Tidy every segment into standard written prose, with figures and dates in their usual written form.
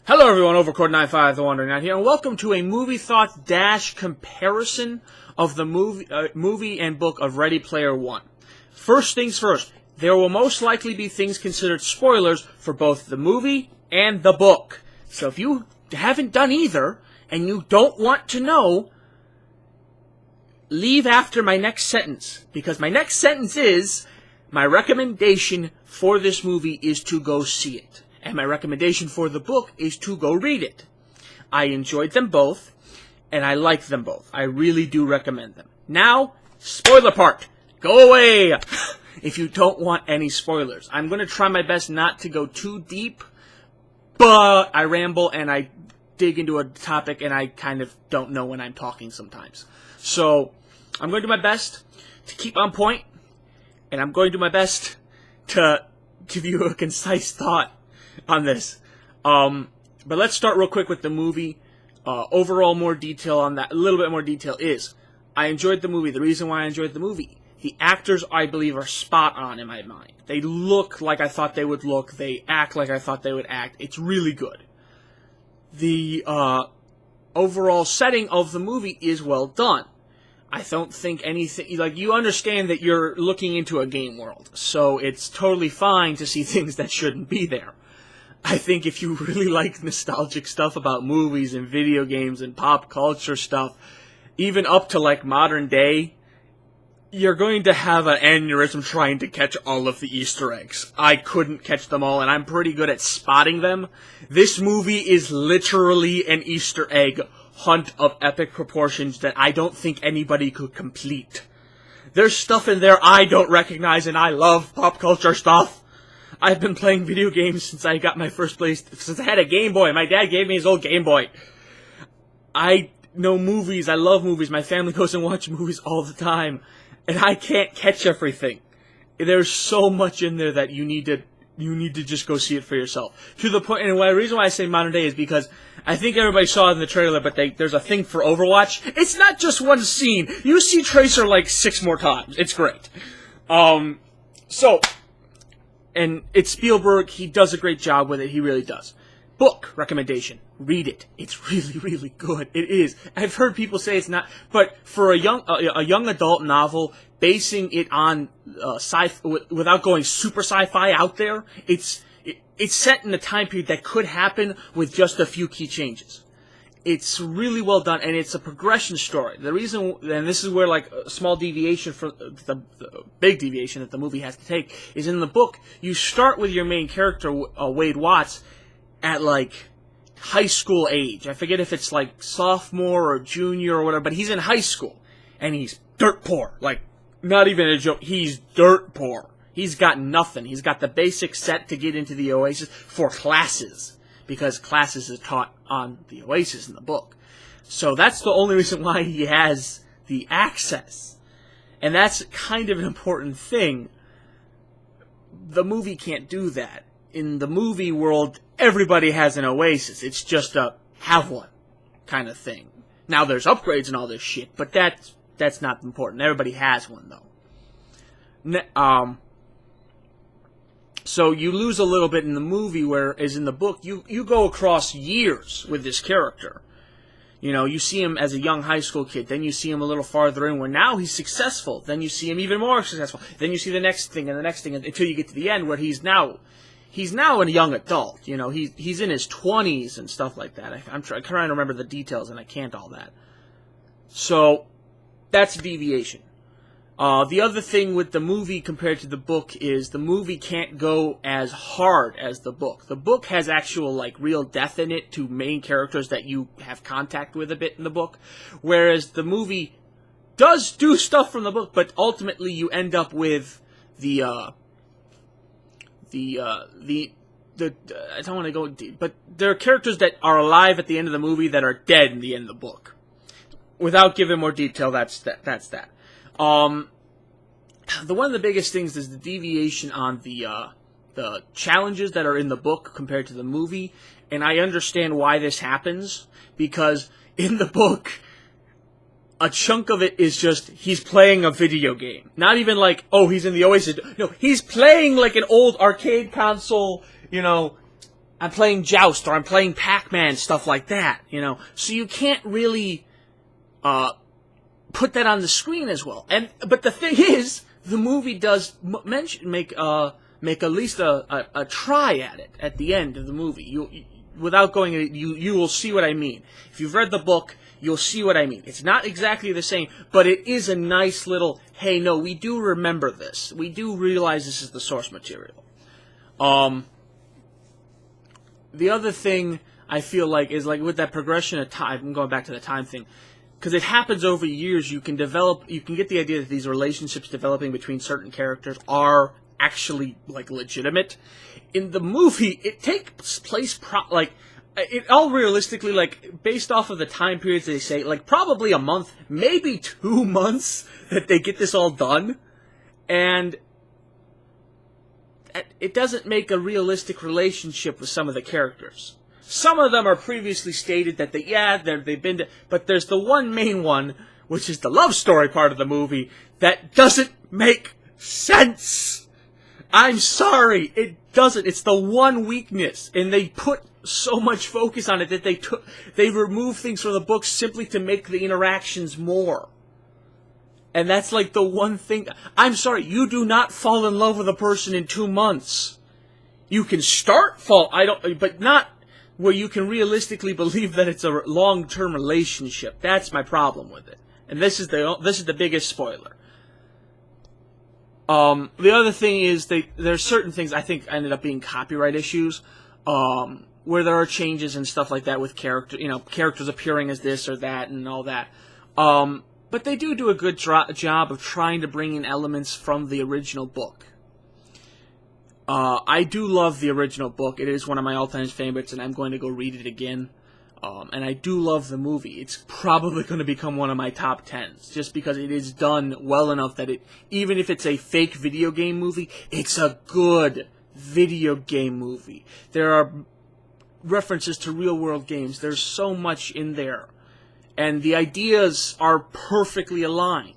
Hello everyone, Overcord95, The Wandering Knight here, and welcome to a movie thought dash comparison of the movie and book of Ready Player One. First things first, there will most likely be things considered spoilers for both the movie and the book. So if you haven't done either, and you don't want to know, leave after my next sentence, because my next sentence is, my recommendation for this movie is to go see it. And my recommendation for the book is to go read it. I enjoyed them both, and I like them both. I really do recommend them. Now, spoiler part. Go away if you don't want any spoilers. I'm going to try my best not to go too deep, but I ramble and I dig into a topic and I kind of don't know when I'm talking sometimes. So, I'm going to do my best to keep on point, and I'm going to do my best to give you a concise thought on this. But let's start real quick with the movie. Overall more detail on that, a little bit more detail is, I enjoyed the movie. The reason why I enjoyed the movie, the actors, I believe, are spot on in my mind. They look like I thought they would look. They act like I thought they would act. It's really good. The overall setting of the movie is well done. I don't think anything, like, you understand that you're looking into a game world, so it's totally fine to see things that shouldn't be there. I think if you really like nostalgic stuff about movies and video games and pop culture stuff, even up to like modern day, you're going to have an aneurysm trying to catch all of the Easter eggs. I couldn't catch them all, and I'm pretty good at spotting them. This movie is literally an Easter egg hunt of epic proportions that I don't think anybody could complete. There's stuff in there I don't recognize, and I love pop culture stuff. I've been playing video games since I got my first since I had a Game Boy. My dad gave me his old Game Boy. I know movies. I love movies. My family goes and watches movies all the time. And I can't catch everything. There's so much in there that you need to just go see it for yourself. To the point, and the reason why I say modern day is because I think everybody saw it in the trailer, but there's a thing for Overwatch. It's not just one scene. You see Tracer like 6 more times. It's great. And it's Spielberg. He does a great job with it. He really does. Book recommendation. Read it. It's really, really good. It is. I've heard people say it's not, but for a young adult novel, basing it on without going super sci-fi out there, it's set in a time period that could happen with just a few key changes. It's really well done, and it's a progression story. The reason, and this is where like a small deviation from the big deviation that the movie has to take, is in the book, you start with your main character, Wade Watts, at like high school age. I forget if it's like sophomore or junior or whatever, but he's in high school, and he's dirt poor. Like, not even a joke, he's dirt poor. He's got nothing. He's got the basic set to get into the Oasis for classes, because classes is taught on the Oasis in the book. So that's the only reason why he has the access. And that's kind of an important thing. The movie can't do that. In the movie world, everybody has an Oasis. It's just a have one kind of thing. Now there's upgrades and all this shit, but that's not important. Everybody has one, though. So you lose a little bit in the movie, whereas in the book, you go across years with this character. You know, you see him as a young high school kid, then you see him a little farther in, where now he's successful, then you see him even more successful, then you see the next thing and the next thing, until you get to the end, where he's now a young adult. You know, he's in his 20s and stuff like that. I'm trying to remember the details, and I can't all that. So, that's deviation. The other thing with the movie compared to the book is the movie can't go as hard as the book. The book has actual, like, real death in it to main characters that you have contact with a bit in the book, whereas the movie does do stuff from the book, but ultimately you end up with I don't want to go deep, but there are characters that are alive at the end of the movie that are dead in the end of the book. Without giving more detail, that's that. One of the biggest things is the deviation on the challenges that are in the book compared to the movie, and I understand why this happens, because in the book, a chunk of it is just, he's playing a video game. Not even like, oh, he's in the Oasis. No, he's playing like an old arcade console, you know, I'm playing Joust, or I'm playing Pac-Man, stuff like that, you know. So you can't really put that on the screen as well. But the thing is, the movie does make at least a try at it at the end of the movie. Without going, you will see what I mean. If you've read the book, you'll see what I mean. It's not exactly the same, but it is a nice little, hey, no, we do remember this. We do realize this is the source material. The other thing I feel like is like with that progression of time, I'm going back to the time thing, because it happens over years. You can get the idea that these relationships developing between certain characters are actually like legitimate. In the movie, it takes place all realistically, like based off of the time periods they say, like probably a month, maybe 2 months that they get this all done, and it doesn't make a realistic relationship with some of the characters. Some of them are previously stated that they've been to, but there's the one main one, which is the love story part of the movie, that doesn't make sense. I'm sorry, it doesn't. It's the one weakness, and they put so much focus on it that they remove things from the book simply to make the interactions more. And that's like the one thing. I'm sorry, you do not fall in love with a person in 2 months. You can but not where you can realistically believe that it's a long-term relationship. That's my problem with it. And this is the biggest spoiler. The other thing is there's certain things I think ended up being copyright issues, where there are changes and stuff like that with characters appearing as this or that and all that. But they do a good job of trying to bring in elements from the original book. I do love the original book. It is one of my all-time favorites, and I'm going to go read it again. And I do love the movie. It's probably going to become one of my top 10s, just because it is done well enough that even if it's a fake video game movie, it's a good video game movie. There are references to real-world games. There's so much in there. And the ideas are perfectly aligned.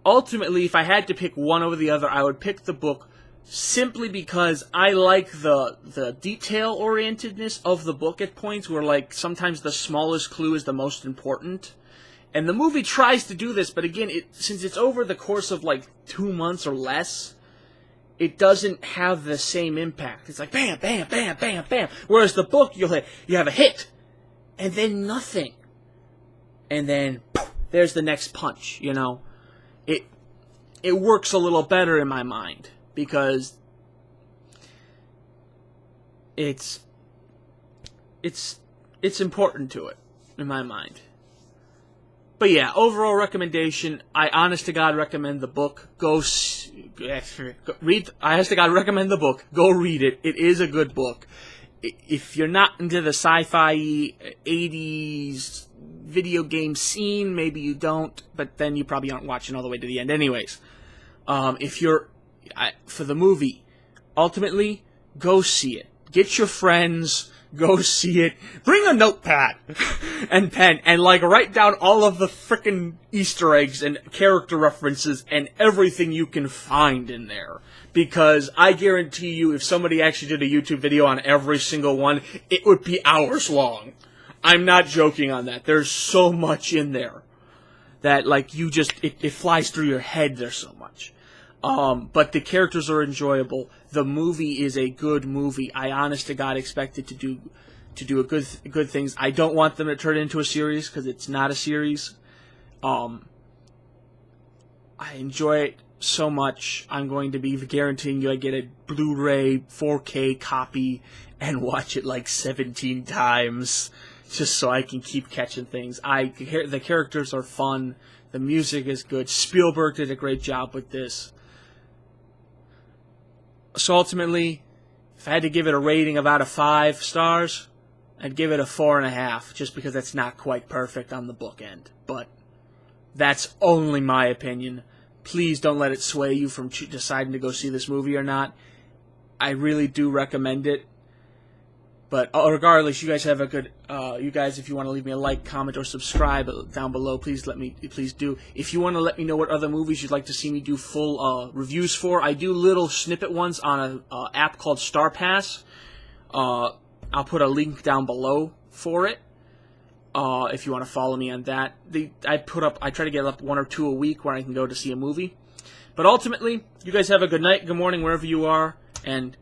Ultimately, if I had to pick one over the other, I would pick the book simply because I like the detail-orientedness of the book at points where, like, sometimes the smallest clue is the most important. And the movie tries to do this, but again, since it's over the course of, like, 2 months or less, it doesn't have the same impact. It's like, bam, bam, bam, bam, bam. Whereas the book, you have a hit, and then nothing. And then, poof, there's the next punch, you know? It works a little better in my mind, because it's important to it, in my mind. But yeah, overall recommendation, I honest to God recommend the book. Honest to God recommend the book. Go read it. It is a good book. If you're not into the sci-fi 80s video game scene, maybe you don't, but then you probably aren't watching all the way to the end anyways. For the movie, ultimately, go see it. Get your friends, go see it. Bring a notepad and pen and, like, write down all of the frickin' Easter eggs and character references and everything you can find in there. Because I guarantee you, if somebody actually did a YouTube video on every single one, it would be hours long. I'm not joking on that. There's so much in there that, like, it flies through your head. There's so much. But the characters are enjoyable. The movie is a good movie. I honest to God expect it to do good things. I don't want them to turn it into a series, because it's not a series. I enjoy it so much. I'm going to be guaranteeing you I get a Blu-ray 4K copy and watch it like 17 times, just so I can keep catching things. The characters are fun. The music is good. Spielberg did a great job with this. So ultimately, if I had to give it a rating of out of 5 stars, I'd give it a 4.5, just because that's not quite perfect on the book end. But that's only my opinion. Please don't let it sway you from deciding to go see this movie or not. I really do recommend it. But regardless, you guys have a good. You guys, if you want to leave me a like, comment, or subscribe down below, please do. If you want to let me know what other movies you'd like to see me do full reviews for, I do little snippet ones on a app called Stardust. I'll put a link down below for it. If you want to follow me on that, I try to get up 1 or 2 a week where I can go to see a movie. But ultimately, you guys have a good night, good morning, wherever you are, and